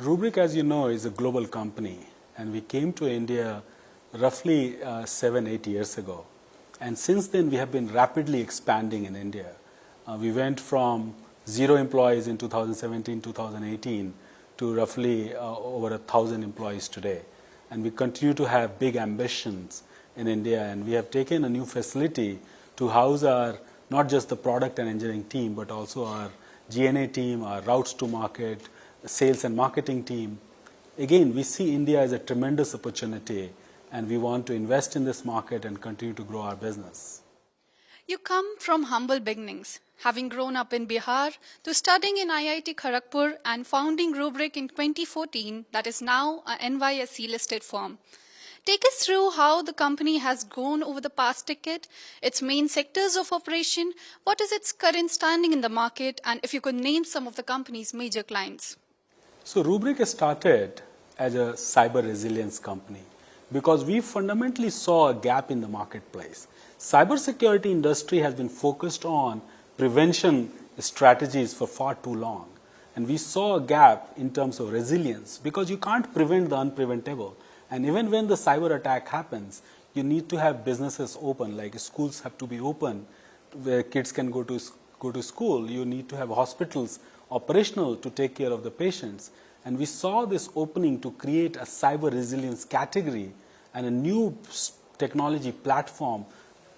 Rubrik, as you know, is a global company, and we came to India roughly 7-8 years ago. And since then, we have been rapidly expanding in India. We went from 0 employees in 2017-2018 to roughly over 1,000 employees today. And we continue to have big ambitions in India, and we have taken a new facility to house our, not just the product and engineering team, but also our G&A team, our routes to market, sales and marketing team. Again, we see India as a tremendous opportunity, and we want to invest in this market and continue to grow our business. You come from humble beginnings, having grown up in Bihar to studying in IIT Kharagpur and founding Rubrik in 2014, that is now a NYSE listed firm. Take us through how the company has grown over the past decade, its main sectors of operation, what is its current standing in the market, and if you could name some of the company's major clients. So Rubrik started as a cyber resilience company because we fundamentally saw a gap in the marketplace. Cybersecurity industry has been focused on prevention strategies for far too long. And we saw a gap in terms of resilience because you can't prevent the unpreventable. And even when the cyber attack happens, you need to have businesses open, like schools have to be open where kids can go to school. You need to have hospitals operational to take care of the patients. And we saw this opening to create a cyber resilience category and a new technology platform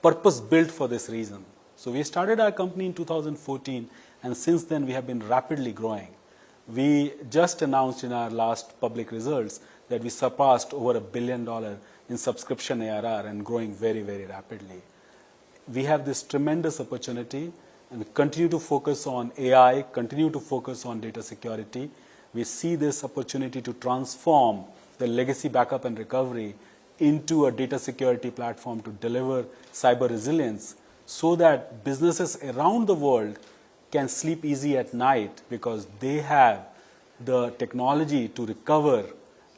purpose built for this reason. So we started our company in 2014, and since then we have been rapidly growing. We just announced in our last public results that we surpassed over $1 billion in subscription ARR and growing very, very rapidly. We have this tremendous opportunity, and we continue to focus on AI, continue to focus on data security. We see this opportunity to transform the legacy backup and recovery into a data security platform to deliver cyber resilience so that businesses around the world can sleep easy at night because they have the technology to recover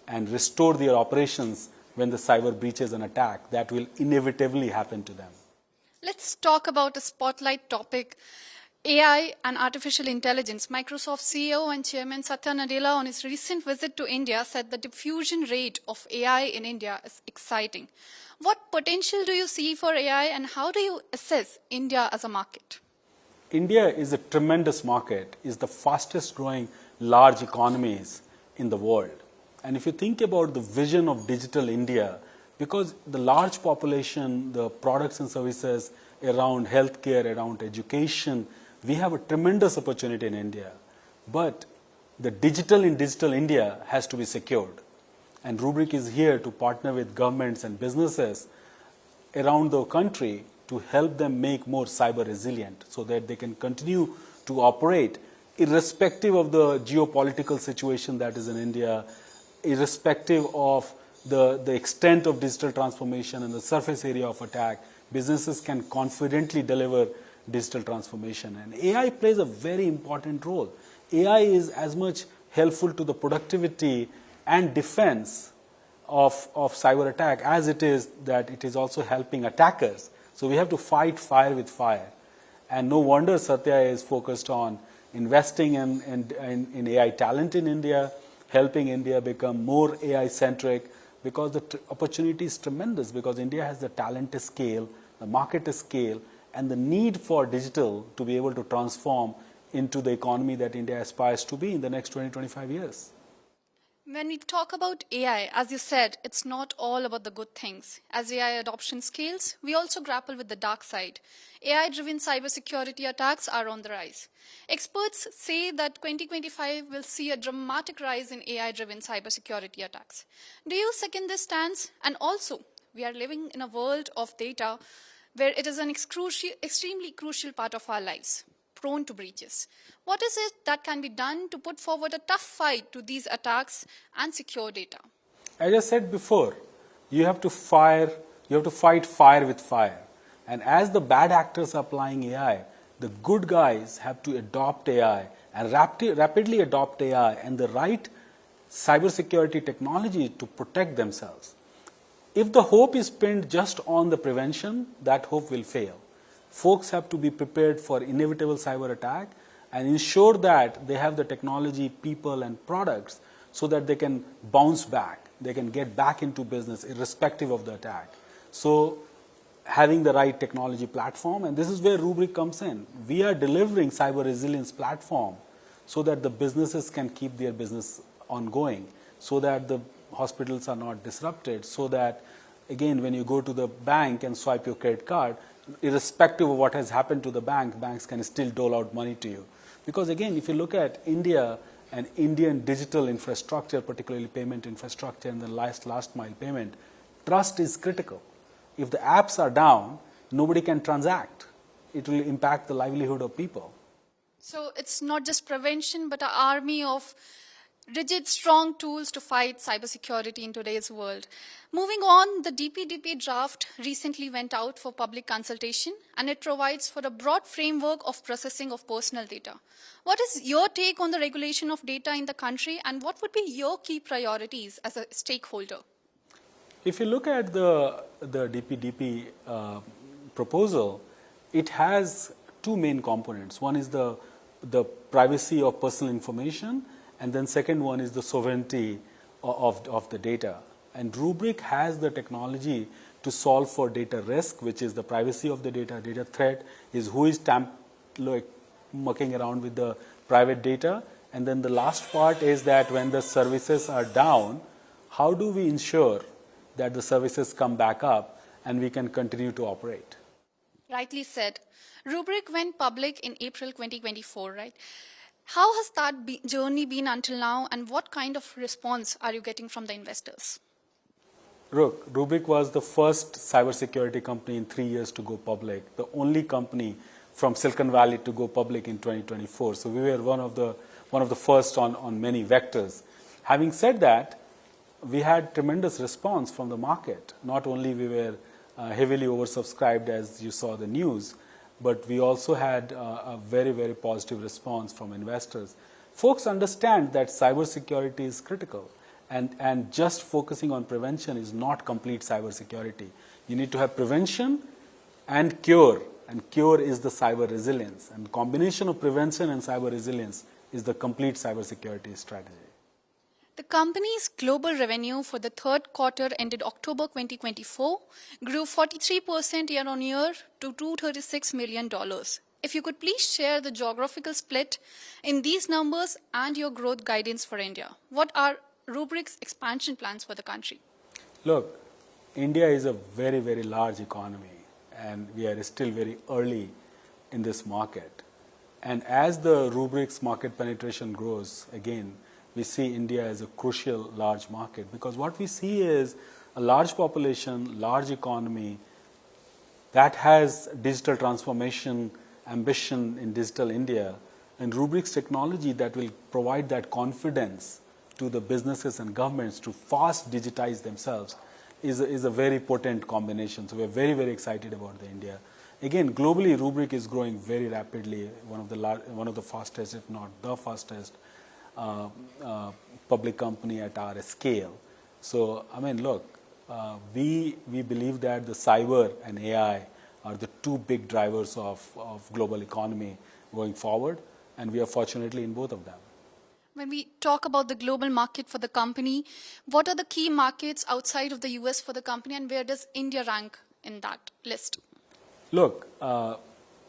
and restore their operations when the cyber breaches an attack that will inevitably happen to them. Let's talk about a spotlight topic, AI and artificial intelligence. Microsoft CEO and Chairman Satya Nadella on his recent visit to India said the diffusion rate of AI in India is exciting. What potential do you see for AI and how do you assess India as a market? India is a tremendous market, is the fastest growing large economies in the world. And if you think about the vision of digital India, because the large population, the products and services around healthcare, around education, we have a tremendous opportunity in India. But the digital in digital India has to be secured. And Rubrik is here to partner with governments and businesses around the country to help them make more cyber resilient so that they can continue to operate irrespective of the geopolitical situation that is in India, irrespective of the extent of digital transformation and the surface area of attack. Businesses can confidently deliver digital transformation. And AI plays a very important role. AI is as much helpful to the productivity and defense of cyber attack as it is that it is also helping attackers. So we have to fight fire with fire. And no wonder Satya is focused on investing in AI talent in India, helping India become more AI-centric, because the opportunity is tremendous, because India has the talent to scale, the market to scale, and the need for digital to be able to transform into the economy that India aspires to be in the next 20-25 years. When we talk about AI, as you said, it's not all about the good things. As AI adoption scales, we also grapple with the dark side. AI-driven cybersecurity attacks are on the rise. Experts say that 2025 will see a dramatic rise in AI-driven cybersecurity attacks. Do you second this stance? And also, we are living in a world of data where it is an extremely crucial part of our lives, prone to breaches. What is it that can be done to put forward a tough fight to these attacks and secure data? As I said before, you have to fight fire with fire. And as the bad actors are applying AI, the good guys have to adopt AI and rapidly adopt AI and the right cybersecurity technology to protect themselves. If the hope is pinned just on the prevention, that hope will fail. Folks have to be prepared for inevitable cyber attack and ensure that they have the technology, people and products so that they can bounce back, they can get back into business irrespective of the attack. So having the right technology platform, and this is where Rubrik comes in. We are delivering cyber resilience platform so that the businesses can keep their business ongoing, so that the hospitals are not disrupted, so that, again, when you go to the bank and swipe your credit card, irrespective of what has happened to the bank, banks can still dole out money to you. Because again, if you look at India and Indian digital infrastructure, particularly payment infrastructure and the last mile payment, trust is critical. If the apps are down, nobody can transact. It will impact the livelihood of people. So it's not just prevention, but an army of rigid, strong tools to fight cybersecurity in today's world. Moving on, the DPDP draft recently went out for public consultation, and it provides for a broad framework of processing of personal data. What is your take on the regulation of data in the country, and what would be your key priorities as a stakeholder? If you look at the DPDP proposal, it has two main components. One is the privacy of personal information, and then second one is the sovereignty of the data. And Rubrik has the technology to solve for data risk, which is the privacy of the data. Data threat is who is mucking around with the private data. And then the last part is that when the services are down, how do we ensure that the services come back up and we can continue to operate? Rightly said. Rubrik went public in April 2024, right? How has that journey been until now, and what kind of response are you getting from the investors? Rubrik was the first cybersecurity company in 3 years to go public, the only company from Silicon Valley to go public in 2024. So we were one of the first on many vectors. Having said that, we had tremendous response from the market. Not only we were heavily oversubscribed, as you saw the news, but we also had a very, very positive response from investors. Folks understand that cybersecurity is critical, and just focusing on prevention is not complete cybersecurity. You need to have prevention and cure is the cyber resilience. And combination of prevention and cyber resilience is the complete cybersecurity strategy. The company's global revenue for the third quarter ended October 2024 grew 43% year-on-year to $236 million. If you could please share the geographical split in these numbers and your growth guidance for India. What are Rubrik's expansion plans for the country? Look, India is a very, very large economy, and we are still very early in this market. And as the Rubrik's market penetration grows, again, we see India as a crucial large market, because what we see is a large population, large economy that has digital transformation ambition in digital India, and Rubrik's technology that will provide that confidence to the businesses and governments to fast digitize themselves is a very potent combination. So we are very, very excited about the India. Again, globally, Rubrik is growing very rapidly, one of the fastest, if not the fastest, public company at our scale. So, I mean, look, we believe that the cyber and AI are the two big drivers of global economy going forward, and we are fortunately in both of them. When we talk about the global market for the company, what are the key markets outside of the US for the company, and where does India rank in that list? Look,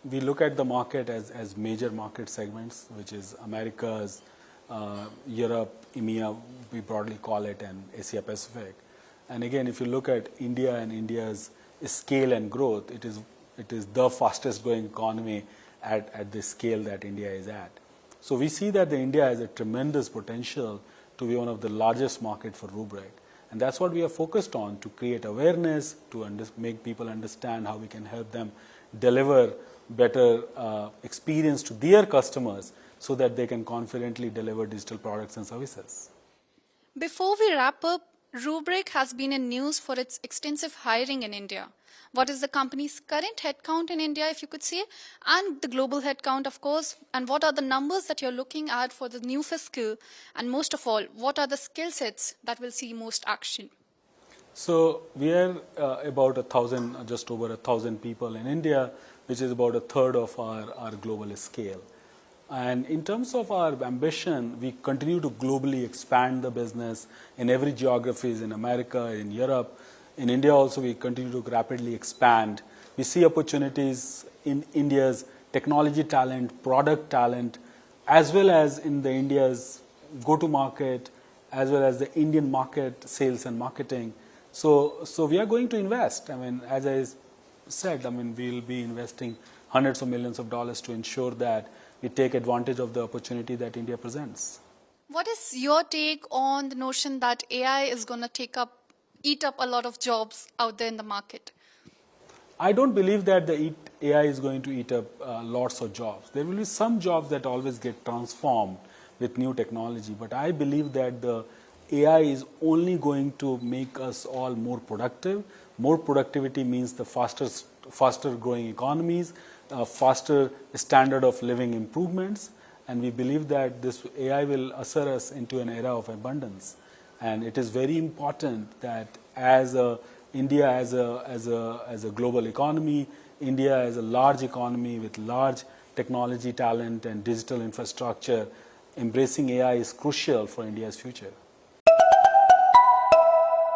we look at the market as major market segments, which is Americas, Europe, EMEA, we broadly call it, and Asia Pacific. And again, if you look at India and India's scale and growth, it is the fastest growing economy at the scale that India is at. So we see that India has a tremendous potential to be one of the largest market for Rubrik. And that's what we are focused on, to create awareness, to make people understand how we can help them deliver better experience to their customers so that they can confidently deliver digital products and services. Before we wrap up, Rubrik has been in news for its extensive hiring in India. What is the company's current headcount in India, if you could say, and the global headcount, of course, and what are the numbers that you're looking at for the new fiscal, and most of all, what are the skill sets that will see most action? So we are about 1,000, just over 1,000 people in India, which is about a third of our global scale. And in terms of our ambition, we continue to globally expand the business in every geographies, in America, in Europe. In India also, we continue to rapidly expand. We see opportunities in India's technology talent, product talent, as well as in the India's go-to-market, as well as the Indian market sales and marketing. So we are going to invest. I mean, as I said, I mean, we'll be investing hundreds of millions of dollars to ensure that we take advantage of the opportunity that India presents. What is your take on the notion that AI is going to eat up a lot of jobs out there in the market? I don't believe that the AI is going to eat up lots of jobs. There will be some jobs that always get transformed with new technology, but I believe that the AI is only going to make us all more productive. More productivity means the faster growing economies, faster standard of living improvements, and we believe that this AI will usher us into an era of abundance. And it is very important that as India as a global economy, India as a large economy with large technology talent and digital infrastructure, embracing AI is crucial for India's future.